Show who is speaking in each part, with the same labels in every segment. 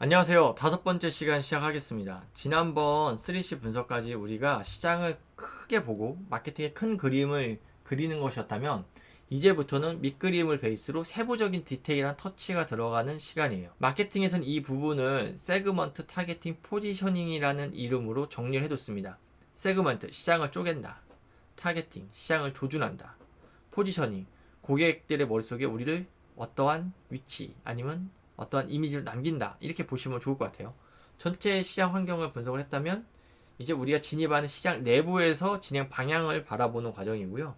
Speaker 1: 안녕하세요. 다섯 번째 시간 시작하겠습니다. 지난번 3C 분석까지 우리가 시장을 크게 보고 마케팅의 큰 그림을 그리는 것이었다면 이제부터는 밑그림을 베이스로 세부적인 디테일한 터치가 들어가는 시간이에요. 마케팅에서는 이 부분을 세그먼트 타겟팅 포지셔닝이라는 이름으로 정리를 해뒀습니다. 세그먼트, 시장을 쪼갠다. 타겟팅, 시장을 조준한다. 포지셔닝, 고객들의 머릿속에 우리를 어떠한 위치 아니면 어떠한 이미지를 남긴다, 이렇게 보시면 좋을 것 같아요. 전체 시장 환경을 분석을 했다면 이제 우리가 진입하는 시장 내부에서 진행 방향을 바라보는 과정이고요.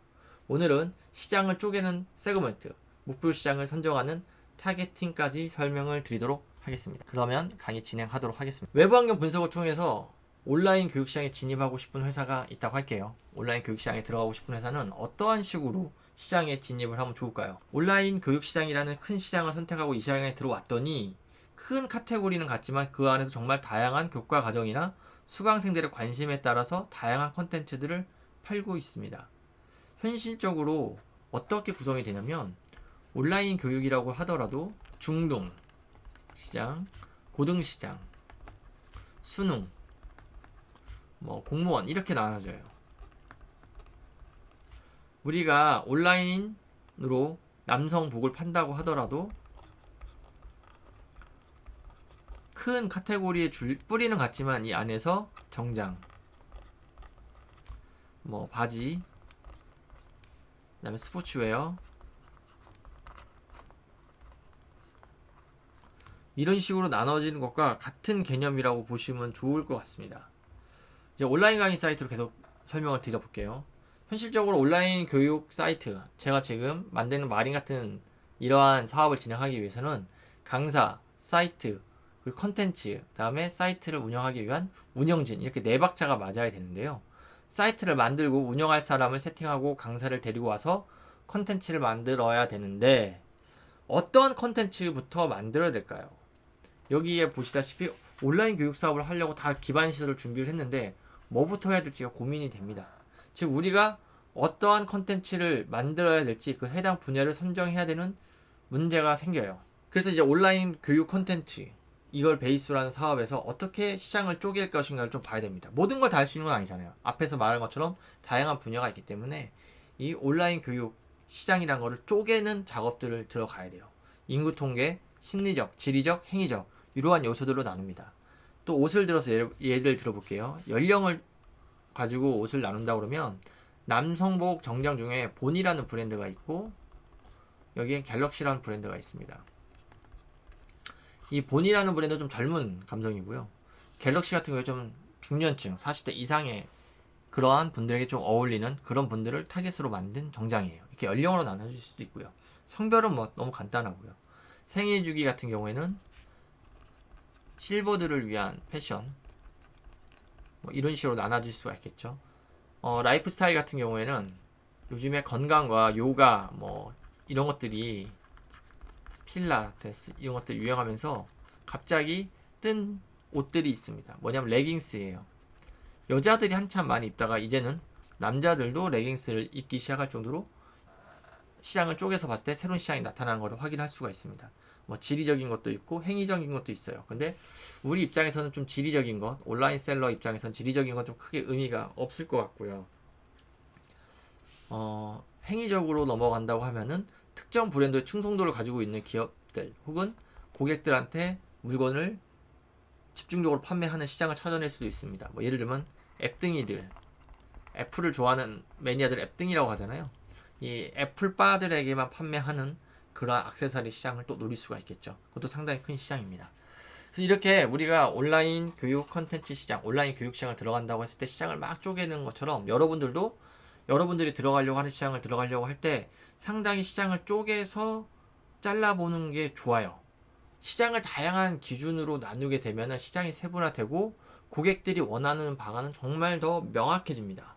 Speaker 1: 오늘은 시장을 쪼개는 세그먼트, 목표 시장을 선정하는 타겟팅까지 설명을 드리도록 하겠습니다. 그러면 강의 진행하도록 하겠습니다. 외부 환경 분석을 통해서 온라인 교육 시장에 진입하고 싶은 회사가 있다고 할게요. 온라인 교육 시장에 들어가고 싶은 회사는 어떠한 식으로 시장에 진입을 하면 좋을까요? 온라인 교육 시장이라는 큰 시장을 선택하고 이 시장에 들어왔더니 큰 카테고리는 같지만 그 안에서 정말 다양한 교과 과정이나 수강생들의 관심에 따라서 다양한 컨텐츠들을 팔고 있습니다. 현실적으로 어떻게 구성이 되냐면 온라인 교육이라고 하더라도 중등 시장, 고등 시장, 수능, 공무원 이렇게 나눠져요. 우리가 온라인으로 남성복을 판다고 하더라도 큰 카테고리의 뿌리는 같지만 이 안에서 정장, 바지, 그 다음에 스포츠웨어 이런 식으로 나눠지는 것과 같은 개념이라고 보시면 좋을 것 같습니다. 이제 온라인 강의 사이트로 계속 설명을 드려볼게요. 현실적으로 온라인 교육 사이트, 제가 지금 만드는 마린 같은 이러한 사업을 진행하기 위해서는 강사, 사이트, 그리고 컨텐츠, 다음에 사이트를 운영하기 위한 운영진, 이렇게 네 박자가 맞아야 되는데요. 사이트를 만들고 운영할 사람을 세팅하고 강사를 데리고 와서 컨텐츠를 만들어야 되는데 어떤 컨텐츠부터 만들어야 될까요? 여기에 보시다시피 온라인 교육 사업을 하려고 다 기반 시설을 준비를 했는데 뭐부터 해야 될지가 고민이 됩니다. 즉 우리가 어떠한 컨텐츠를 만들어야 될지 그 해당 분야를 선정해야 되는 문제가 생겨요. 그래서 이제 온라인 교육 컨텐츠 이걸 베이스로 하는 사업에서 어떻게 시장을 쪼갤 것인가를 좀 봐야 됩니다. 모든 걸 다 할 수 있는 건 아니잖아요. 앞에서 말한 것처럼 다양한 분야가 있기 때문에 이 온라인 교육 시장이란 거를 쪼개는 작업들을 들어가야 돼요. 인구 통계, 심리적, 지리적, 행위적 이러한 요소들로 나눕니다. 또 옷을 들어서 예를 들어볼게요. 연령을 가지고 옷을 나눈다 그러면 남성복 정장 중에 본이라는 브랜드가 있고 여기에 갤럭시라는 브랜드가 있습니다. 이 본이라는 브랜드는 좀 젊은 감성이고요. 갤럭시 같은 경우에 좀 중년층 40대 이상의 그러한 분들에게 좀 어울리는 그런 분들을 타겟으로 만든 정장이에요. 이렇게 연령으로 나눠질 수도 있고요. 성별은 너무 간단하고요. 생일 주기 같은 경우에는 실버들을 위한 패션 이런 식으로 나눠질 수가 있겠죠. 라이프 스타일 같은 경우에는 요즘에 건강과 요가 이런 것들이 필라테스 이런 것들 유행하면서 갑자기 뜬 옷들이 있습니다. 뭐냐면 레깅스예요. 여자들이 한참 많이 입다가 이제는 남자들도 레깅스를 입기 시작할 정도로 시장을 쪼개서 봤을 때 새로운 시장이 나타나는 것을 확인할 수가 있습니다. 지리적인 것도 있고 행위적인 것도 있어요. 근데 우리 입장에서는 좀 지리적인 것, 온라인 셀러 입장에서는 지리적인 건 좀 크게 의미가 없을 것 같고요. 행위적으로 넘어간다고 하면은 특정 브랜드의 충성도를 가지고 있는 기업들 혹은 고객들한테 물건을 집중적으로 판매하는 시장을 찾아낼 수도 있습니다. 예를 들면 앱등이들, 애플을 좋아하는 매니아들 앱등이라고 하잖아요. 이 애플 바들에게만 판매하는 그런 액세서리 시장을 또 노릴 수가 있겠죠. 그것도 상당히 큰 시장입니다. 그래서 이렇게 우리가 온라인 교육 컨텐츠 시장, 온라인 교육 시장을 들어간다고 했을 때 시장을 막 쪼개는 것처럼 여러분들도 여러분들이 들어가려고 하는 시장을 들어가려고 할 때 상당히 시장을 쪼개서 잘라보는 게 좋아요. 시장을 다양한 기준으로 나누게 되면 시장이 세분화되고 고객들이 원하는 방안은 정말 더 명확해집니다.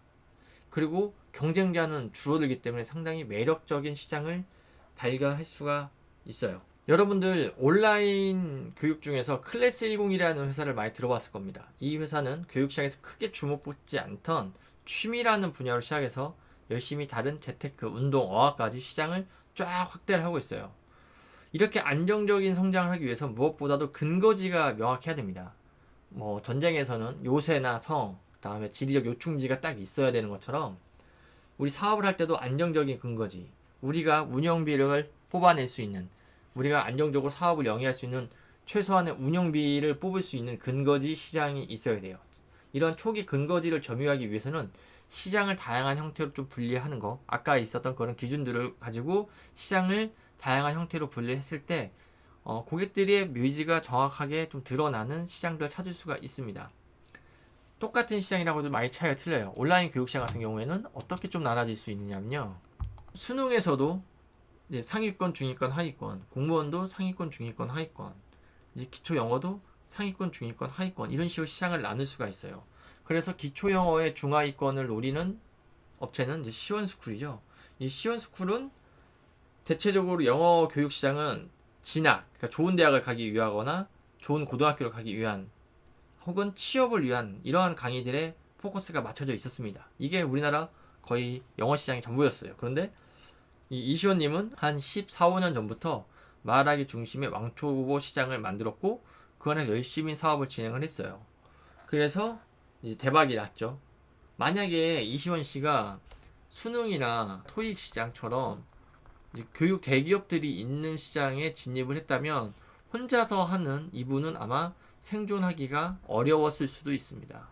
Speaker 1: 그리고 경쟁자는 줄어들기 때문에 상당히 매력적인 시장을 발견할 수가 있어요. 여러분들 온라인 교육 중에서 클래스 101이라는 회사를 많이 들어봤을 겁니다. 이 회사는 교육 시장에서 크게 주목받지 않던 취미라는 분야로 시작해서 열심히 다른 재테크, 운동, 어학까지 시장을 쫙 확대를 하고 있어요. 이렇게 안정적인 성장을 하기 위해서 무엇보다도 근거지가 명확해야 됩니다. 뭐 전쟁에서는 요새나 성, 그다음에 지리적 요충지가 딱 있어야 되는 것처럼 우리 사업을 할 때도 안정적인 근거지, 우리가 운영비를 뽑아낼 수 있는, 우리가 안정적으로 사업을 영위할 수 있는 최소한의 운영비를 뽑을 수 있는 근거지 시장이 있어야 돼요. 이런 초기 근거지를 점유하기 위해서는 시장을 다양한 형태로 좀 분리하는 거, 아까 있었던 그런 기준들을 가지고 시장을 다양한 형태로 분리했을 때 고객들의 니즈가 정확하게 좀 드러나는 시장들을 찾을 수가 있습니다. 똑같은 시장이라고도 많이 차이가 틀려요. 온라인 교육시장 같은 경우에는 어떻게 좀 나눠질 수 있느냐면요. 수능에서도 이제 상위권, 중위권, 하위권, 공무원도 상위권, 중위권, 하위권, 이제 기초 영어도 상위권, 중위권, 하위권, 이런 식으로 시장을 나눌 수가 있어요. 그래서 기초 영어의 중하위권을 노리는 업체는 이제 시원스쿨이죠. 이 시원스쿨은 대체적으로 영어 교육 시장은 진학, 그러니까 좋은 대학을 가기 위하거나 좋은 고등학교를 가기 위한 혹은 취업을 위한 이러한 강의들의 포커스가 맞춰져 있었습니다. 이게 우리나라 거의 영어 시장의 전부였어요. 그런데 이 이시원님은 한 14, 15년 전부터 말하기 중심의 왕초보 시장을 만들었고 그 안에서 열심히 사업을 진행을 했어요. 그래서 이제 대박이 났죠. 만약에 이시원 씨가 수능이나 토익 시장처럼 이제 교육 대기업들이 있는 시장에 진입을 했다면 혼자서 하는 이분은 아마 생존하기가 어려웠을 수도 있습니다.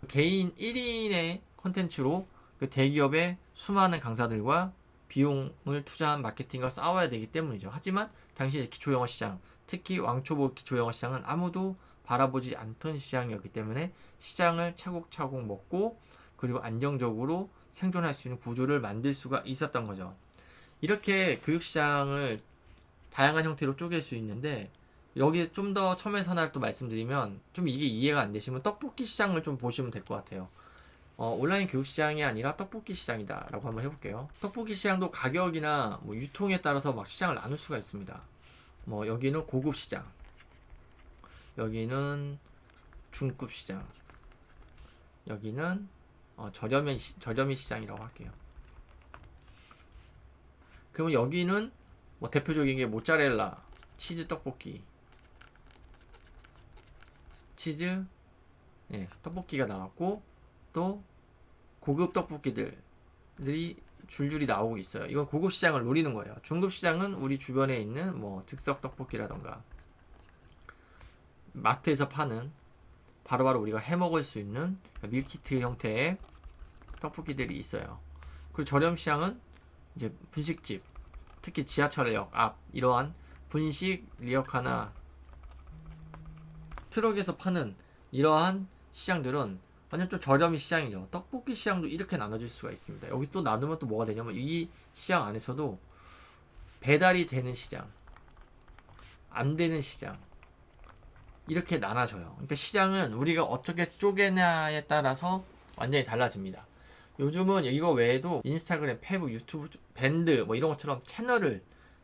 Speaker 1: 개인 1인의 컨텐츠로 그 대기업의 수많은 강사들과 비용을 투자한 마케팅과 싸워야 되기 때문이죠. 하지만 당시 기초영어 시장, 특히 왕초보 기초영어 시장은 아무도 바라보지 않던 시장이었기 때문에 시장을 차곡차곡 먹고 그리고 안정적으로 생존할 수 있는 구조를 만들 수가 있었던 거죠. 이렇게 교육시장을 다양한 형태로 쪼갤 수 있는데 여기 좀 더 첨예한 하나를 또 말씀드리면 좀 이게 이해가 안 되시면 떡볶이 시장을 좀 보시면 될 것 같아요. 온라인 교육 시장이 아니라 떡볶이 시장이다 라고 한번 해볼게요. 떡볶이 시장도 가격이나 뭐 유통에 따라서 막 시장을 나눌 수가 있습니다. 뭐 여기는 고급 시장, 여기는 중급 시장, 여기는 저렴이 시장이라고 할게요. 그러면 여기는 뭐 대표적인 게 모짜렐라 치즈 떡볶이, 치즈 떡볶이가 나왔고 또 고급 떡볶이들이 줄줄이 나오고 있어요. 이건 고급 시장을 노리는 거예요. 중급 시장은 우리 주변에 있는 뭐 즉석 떡볶이라던가 마트에서 파는 바로바로 우리가 해 먹을 수 있는 밀키트 형태의 떡볶이들이 있어요. 그리고 저렴 시장은 이제 분식집, 특히 지하철역 앞 이러한 분식 리어카나 트럭에서 파는 이러한 시장들은 완전 좀 저렴이 시장이죠. 떡볶이 시장도 이렇게 나눠질 수가 있습니다. 여기 또 나누면 또 뭐가 되냐면 이 시장 안에서도 배달이 되는 시장, 안 되는 시장 이렇게 나눠져요. 그러니까 시장은 우리가 어떻게 쪼개냐에 따라서 완전히 달라집니다. 요즘은 이거 외에도 인스타그램, 페북, 유튜브, 밴드 뭐 이런 것처럼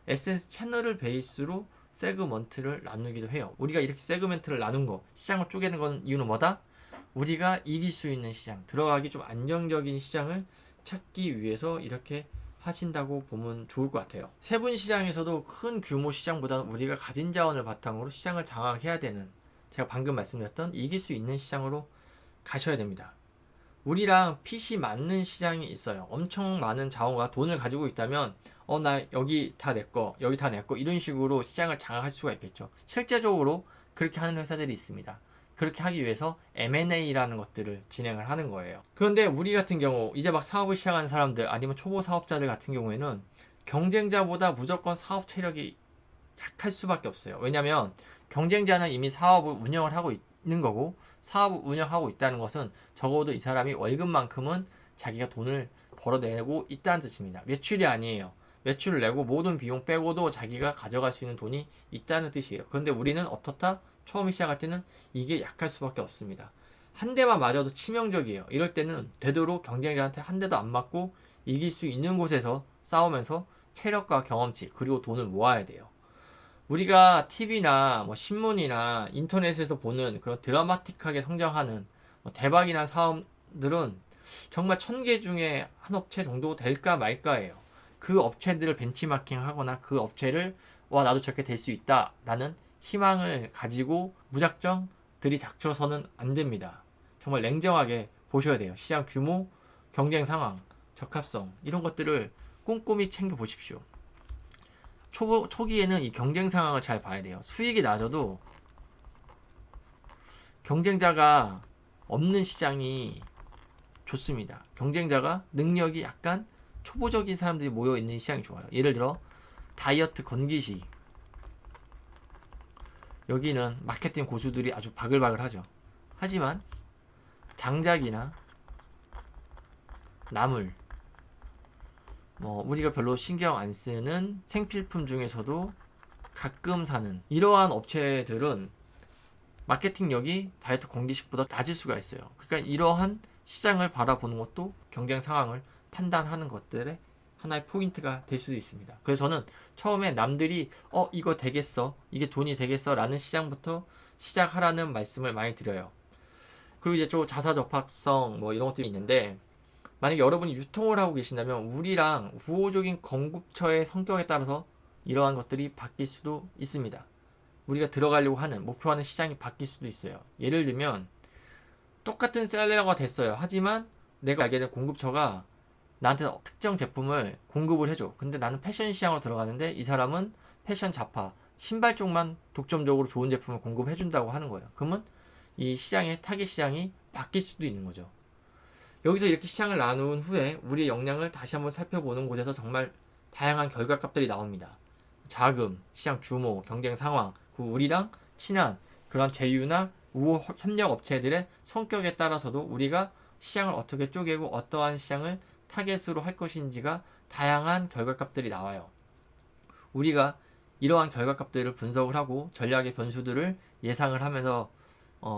Speaker 1: SNS 채널을 베이스로 세그먼트를 나누기도 해요. 우리가 이렇게 세그멘트를 나눈 거, 시장을 쪼개는 건 이유는 뭐다? 우리가 이길 수 있는 시장, 들어가기 좀 안정적인 시장을 찾기 위해서 이렇게 하신다고 보면 좋을 것 같아요. 세분 시장에서도 큰 규모 시장보다는 우리가 가진 자원을 바탕으로 시장을 장악해야 되는, 제가 방금 말씀드렸던 이길 수 있는 시장으로 가셔야 됩니다. 우리랑 핏이 맞는 시장이 있어요. 엄청 많은 자원과 돈을 가지고 있다면 나 여기 다 내꺼, 여기 다 내꺼 이런 식으로 시장을 장악할 수가 있겠죠. 실제적으로 그렇게 하는 회사들이 있습니다. 그렇게 하기 위해서 M&A라는 것들을 진행을 하는 거예요. 그런데 우리 같은 경우 이제 막 사업을 시작하는 사람들 아니면 초보 사업자들 같은 경우에는 경쟁자보다 무조건 사업 체력이 약할 수밖에 없어요. 왜냐하면 경쟁자는 이미 사업을 운영을 하고 있는 거고 사업을 운영하고 있다는 것은 적어도 이 사람이 월급만큼은 자기가 돈을 벌어내고 있다는 뜻입니다. 매출이 아니에요. 매출을 내고 모든 비용 빼고도 자기가 가져갈 수 있는 돈이 있다는 뜻이에요. 그런데 우리는 어떻다? 처음 시작할 때는 이게 약할 수밖에 없습니다. 한 대만 맞아도 치명적이에요. 이럴 때는 되도록 경쟁자한테 한 대도 안 맞고 이길 수 있는 곳에서 싸우면서 체력과 경험치 그리고 돈을 모아야 돼요. 우리가 TV나 뭐 신문이나 인터넷에서 보는 그런 드라마틱하게 성장하는 대박이 난 사업들은 정말 1000개 중에 한 업체 정도 될까 말까예요. 그 업체들을 벤치마킹 하거나 그 업체를 와 나도 저렇게 될 수 있다 라는 희망을 가지고 무작정 들이닥쳐서는 안 됩니다. 정말 냉정하게 보셔야 돼요. 시장 규모, 경쟁 상황, 적합성 이런 것들을 꼼꼼히 챙겨 보십시오. 초기에는 이 경쟁 상황을 잘 봐야 돼요. 수익이 낮아도 경쟁자가 없는 시장이 좋습니다. 경쟁자가 능력이 약간 초보적인 사람들이 모여 있는 시장이 좋아요. 예를 들어 다이어트 건기식, 여기는 마케팅 고수들이 아주 바글바글 하죠. 하지만 장작이나 나물, 우리가 별로 신경 안 쓰는 생필품 중에서도 가끔 사는 이러한 업체들은 마케팅력이 다이어트 건기식보다 낮을 수가 있어요. 그러니까 이러한 시장을 바라보는 것도 경쟁 상황을 판단하는 것들의 하나의 포인트가 될 수도 있습니다. 그래서 저는 처음에 남들이 이거 되겠어, 이게 돈이 되겠어 라는 시장부터 시작하라는 말씀을 많이 드려요. 그리고 이제 좀 자사 적합성 이런 것들이 있는데, 만약에 여러분이 유통을 하고 계신다면 우리랑 우호적인 공급처의 성격에 따라서 이러한 것들이 바뀔 수도 있습니다. 우리가 들어가려고 하는 목표하는 시장이 바뀔 수도 있어요. 예를 들면 똑같은 셀러가 됐어요. 하지만 내가 알게 된 공급처가 나한테 특정 제품을 공급을 해줘. 근데 나는 패션 시장으로 들어가는데 이 사람은 패션 잡화, 신발 쪽만 독점적으로 좋은 제품을 공급해준다고 하는 거예요. 그러면 이 시장의 타겟 시장이 바뀔 수도 있는 거죠. 여기서 이렇게 시장을 나눈 후에 우리의 역량을 다시 한번 살펴보는 곳에서 정말 다양한 결과값들이 나옵니다. 자금, 시장 규모, 경쟁 상황, 우리랑 친한 그런 제휴나 우호 협력 업체들의 성격에 따라서도 우리가 시장을 어떻게 쪼개고 어떠한 시장을 타겟으로 할 것인지가 다양한 결과값들이 나와요. 우리가 이러한 결과값들을 분석을 하고 전략의 변수들을 예상을 하면서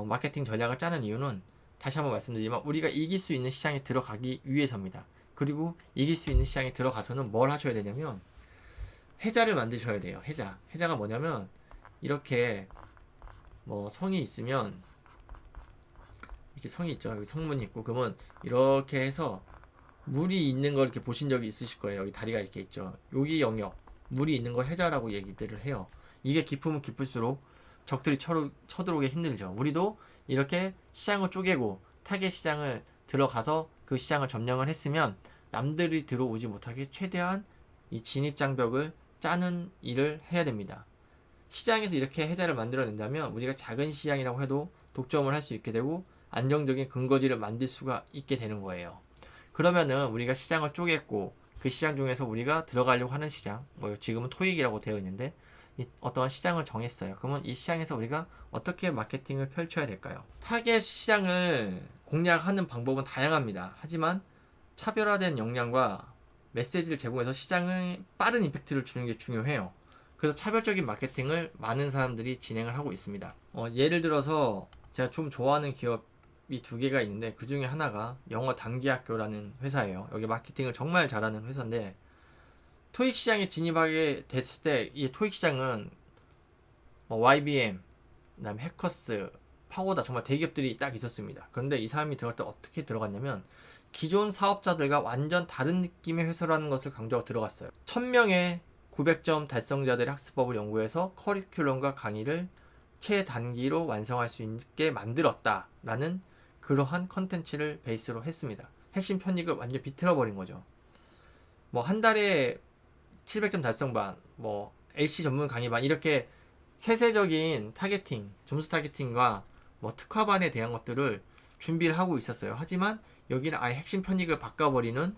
Speaker 1: 마케팅 전략을 짜는 이유는 다시 한번 말씀드리지만 우리가 이길 수 있는 시장에 들어가기 위해서입니다. 그리고 이길 수 있는 시장에 들어가서는 뭘 하셔야 되냐면 해자를 만드셔야 돼요. 해자가 뭐냐면 이렇게 성이 있으면 이렇게 성이 있죠. 여기 성문이 있고 그러면 이렇게 해서 물이 있는 걸 이렇게 보신 적이 있으실 거예요. 여기 다리가 이렇게 있죠. 여기 영역 물이 있는 걸 해자라고 얘기들을 해요. 이게 깊으면 깊을수록 적들이 쳐들어오기 힘들죠. 우리도 이렇게 시장을 쪼개고 타겟 시장을 들어가서 그 시장을 점령을 했으면 남들이 들어오지 못하게 최대한 이 진입 장벽을 짜는 일을 해야 됩니다. 시장에서 이렇게 해자를 만들어낸다면 우리가 작은 시장이라고 해도 독점을 할 수 있게 되고 안정적인 근거지를 만들 수가 있게 되는 거예요. 그러면은 우리가 시장을 쪼갰고 그 시장 중에서 우리가 들어가려고 하는 시장, 지금은 토익이라고 되어 있는데 어떠한 시장을 정했어요. 그러면 이 시장에서 우리가 어떻게 마케팅을 펼쳐야 될까요? 타겟 시장을 공략하는 방법은 다양합니다. 하지만 차별화된 역량과 메시지를 제공해서 시장에 빠른 임팩트를 주는 게 중요해요. 그래서 차별적인 마케팅을 많은 사람들이 진행을 하고 있습니다. 예를 들어서 제가 좀 좋아하는 기업이 두 개가 있는데 그 중에 하나가 영어 단기학교라는 회사예요. 여기 마케팅을 정말 잘하는 회사인데 토익 시장에 진입하게 됐을 때 이 토익 시장은 YBM, 그다음에 해커스, 파고다 정말 대기업들이 딱 있었습니다. 그런데 이 사람이 들어갈 때 어떻게 들어갔냐면 기존 사업자들과 완전 다른 느낌의 회사라는 것을 강조하고 들어갔어요. 1000명의 900점 달성자들의 학습법을 연구해서 커리큘럼과 강의를 최단기로 완성할 수 있게 만들었다라는 그러한 컨텐츠를 베이스로 했습니다. 핵심 편익을 완전 비틀어버린 거죠. 한 달에 700점 달성반, LC 전문 강의반 이렇게 세세적인 타겟팅, 점수 타겟팅과 특화반에 대한 것들을 준비를 하고 있었어요. 하지만 여기는 아예 핵심 편익을 바꿔버리는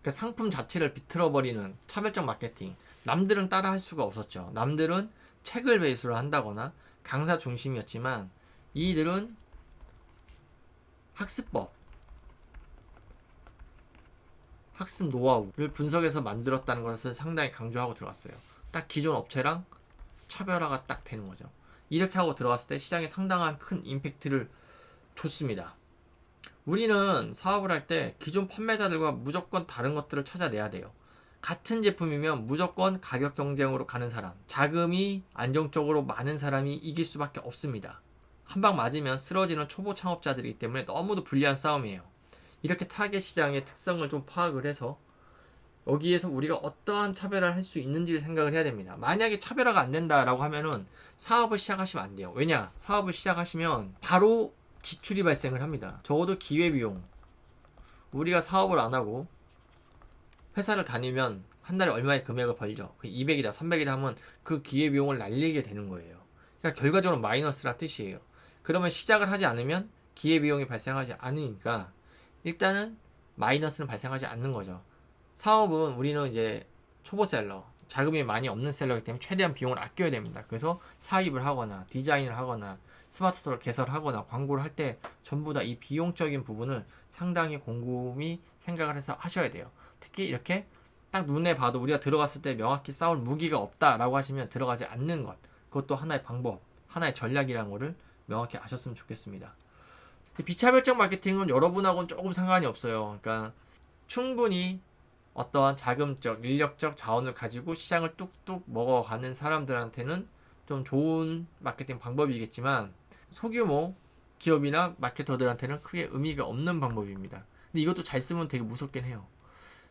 Speaker 1: 상품 자체를 비틀어버리는 차별적 마케팅. 남들은 따라 할 수가 없었죠. 남들은 책을 베이스로 한다거나 강사 중심이었지만 이들은 학습법, 학습 노하우를 분석해서 만들었다는 것을 상당히 강조하고 들어갔어요. 딱 기존 업체랑 차별화가 딱 되는 거죠. 이렇게 하고 들어갔을 때 시장에 상당한 큰 임팩트를 줬습니다. 우리는 사업을 할 때 기존 판매자들과 무조건 다른 것들을 찾아내야 돼요. 같은 제품이면 무조건 가격 경쟁으로 가는 사람, 자금이 안정적으로 많은 사람이 이길 수밖에 없습니다. 한 방 맞으면 쓰러지는 초보 창업자들이기 때문에 너무도 불리한 싸움이에요. 이렇게 타겟 시장의 특성을 좀 파악을 해서 여기에서 우리가 어떠한 차별화를 할 수 있는지를 생각을 해야 됩니다. 만약에 차별화가 안 된다라고 하면은 사업을 시작하시면 안 돼요. 왜냐? 사업을 시작하시면 바로 지출이 발생을 합니다. 적어도 기회비용. 우리가 사업을 안 하고 회사를 다니면 한 달에 얼마의 금액을 벌죠. 그 200이다, 300이다 하면 그 기회비용을 날리게 되는 거예요. 그러니까 결과적으로 마이너스라 뜻이에요. 그러면 시작을 하지 않으면 기회비용이 발생하지 않으니까 일단은 마이너스는 발생하지 않는 거죠. 사업은 우리는 이제 초보 셀러, 자금이 많이 없는 셀러이기 때문에 최대한 비용을 아껴야 됩니다. 그래서 사입을 하거나 디자인을 하거나 스마트 스토어를 개설하거나 광고를 할 때 전부 다 이 비용적인 부분을 상당히 곰곰이 생각을 해서 하셔야 돼요. 특히 이렇게 딱 눈에 봐도 우리가 들어갔을 때 명확히 싸울 무기가 없다라고 하시면 들어가지 않는 것, 그것도 하나의 방법, 하나의 전략이라는 거를 명확히 아셨으면 좋겠습니다. 비차별적 마케팅은 여러분하고는 조금 상관이 없어요. 그러니까 충분히 어떠한 자금적, 인력적 자원을 가지고 시장을 뚝뚝 먹어가는 사람들한테는 좀 좋은 마케팅 방법이겠지만 소규모 기업이나 마케터들한테는 크게 의미가 없는 방법입니다. 근데 이것도 잘 쓰면 되게 무섭긴 해요.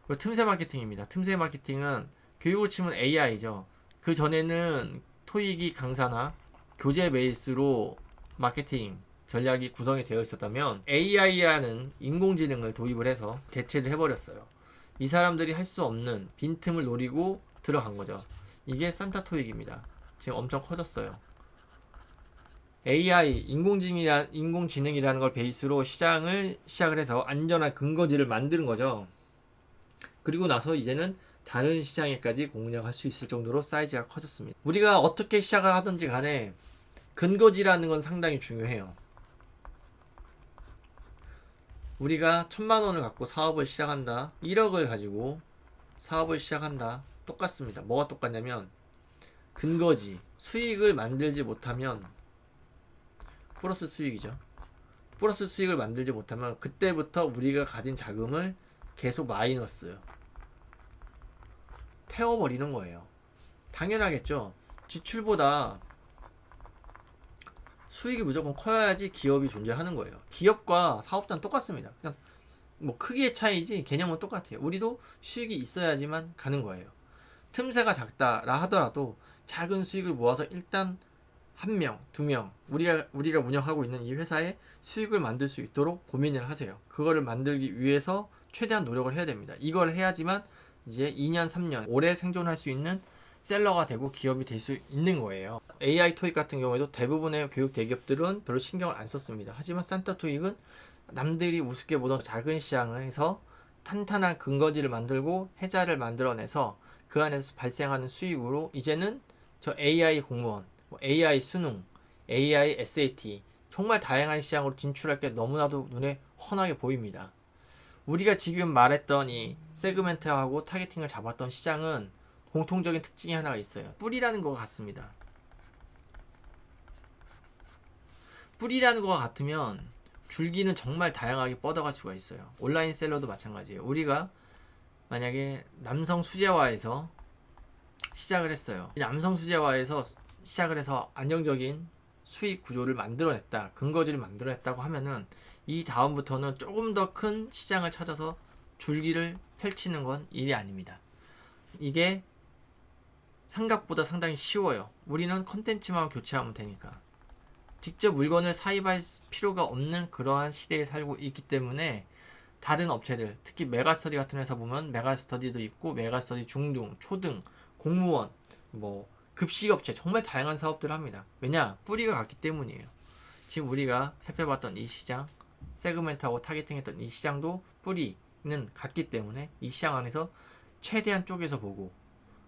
Speaker 1: 그리고 틈새 마케팅입니다. 틈새 마케팅은 교육을 치면 AI죠. 그 전에는 토익이 강사나 교재 베이스로 마케팅 전략이 구성이 되어 있었다면 AI라는 인공지능을 도입을 해서 대체를 해버렸어요. 이 사람들이 할 수 없는 빈틈을 노리고 들어간 거죠. 이게 산타 토익입니다. 지금 엄청 커졌어요. AI, 인공지능이라는 걸 베이스로 시장을 시작을 해서 안전한 근거지를 만드는 거죠. 그리고 나서 이제는 다른 시장에까지 공략할 수 있을 정도로 사이즈가 커졌습니다. 우리가 어떻게 시작을 하든지 간에 근거지라는 건 상당히 중요해요. 우리가 1000만 원을 갖고 사업을 시작한다. 1억을 가지고 사업을 시작한다. 똑같습니다. 뭐가 똑같냐면 근거지, 수익을 만들지 못하면 플러스 수익이죠. 플러스 수익을 만들지 못하면 그때부터 우리가 가진 자금을 계속 마이너스 태워버리는 거예요. 당연하겠죠. 지출보다 수익이 무조건 커야지 기업이 존재하는 거예요. 기업과 사업자는 똑같습니다. 그냥 뭐 크기의 차이지 개념은 똑같아요. 우리도 수익이 있어야지만 가는 거예요. 틈새가 작다라 하더라도 작은 수익을 모아서 일단 1명, 2명 우리가 운영하고 있는 이 회사에 수익을 만들 수 있도록 고민을 하세요. 그거를 만들기 위해서 최대한 노력을 해야 됩니다. 이걸 해야지만 이제 2년, 3년 오래 생존할 수 있는 셀러가 되고 기업이 될 수 있는 거예요. AI 토익 같은 경우에도 대부분의 교육 대기업들은 별로 신경을 안 썼습니다. 하지만 산타 토익은 남들이 우습게 보던 작은 시장에서 탄탄한 근거지를 만들고 해자를 만들어내서 그 안에서 발생하는 수익으로 이제는 저 AI 공무원, AI 수능, AI SAT 정말 다양한 시장으로 진출할 게 너무나도 눈에 훤하게 보입니다. 우리가 지금 말했던 이 세그멘트하고 타겟팅을 잡았던 시장은 공통적인 특징이 하나가 있어요. 뿌리라는 것 같습니다. 뿌리라는 것 같으면 줄기는 정말 다양하게 뻗어갈 수가 있어요. 온라인 셀러도 마찬가지예요. 우리가 만약에 남성 수제화에서 시작을 했어요. 남성 수제화에서 시작을 해서 안정적인 수익 구조를 만들어냈다, 근거지를 만들어냈다고 하면은 이 다음부터는 조금 더 큰 시장을 찾아서 줄기를 펼치는 건 일이 아닙니다. 이게 생각보다 상당히 쉬워요. 우리는 컨텐츠만 교체하면 되니까. 직접 물건을 사입할 필요가 없는 그러한 시대에 살고 있기 때문에 다른 업체들, 특히 메가스터디 같은 회사 보면 메가스터디도 있고 메가스터디 중등, 초등, 공무원, 뭐 급식업체 정말 다양한 사업들을 합니다. 왜냐? 뿌리가 같기 때문이에요. 지금 우리가 살펴봤던 이 시장, 세그멘트하고 타겟팅했던 이 시장도 뿌리는 같기 때문에 이 시장 안에서 최대한 쪼개서 보고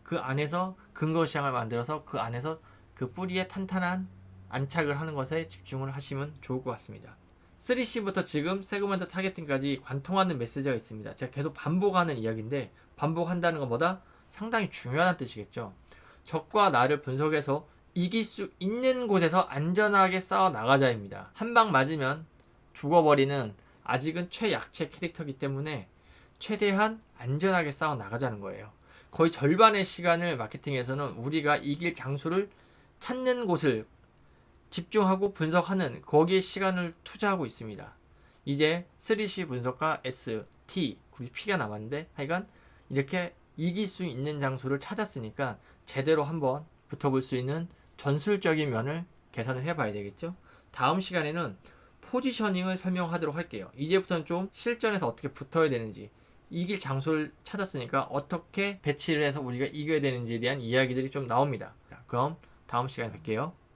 Speaker 1: 그 안에서 근거 시장을 만들어서 그 안에서 그 뿌리에 탄탄한 안착을 하는 것에 집중을 하시면 좋을 것 같습니다. 3C부터 지금 세그멘트 타겟팅까지 관통하는 메시지가 있습니다. 제가 계속 반복하는 이야기인데 반복한다는 것보다 상당히 중요한 뜻이겠죠. 적과 나를 분석해서 이길 수 있는 곳에서 안전하게 싸워 나가자입니다. 한 방 맞으면 죽어버리는 아직은 최약체 캐릭터이기 때문에 최대한 안전하게 싸워 나가자는 거예요. 거의 절반의 시간을 마케팅에서는 우리가 이길 장소를 찾는 곳을 집중하고 분석하는 거기에 시간을 투자하고 있습니다. 이제 3C 분석과 S, T, 그리고 P가 남았는데 하여간 이렇게 이길 수 있는 장소를 찾았으니까 제대로 한번 붙어볼 수 있는 전술적인 면을 계산을 해봐야 되겠죠. 다음 시간에는 포지셔닝을 설명하도록 할게요. 이제부터는 좀 실전에서 어떻게 붙어야 되는지, 이길 장소를 찾았으니까 어떻게 배치를 해서 우리가 이겨야 되는지에 대한 이야기들이 좀 나옵니다. 자, 그럼 다음 시간에 뵐게요.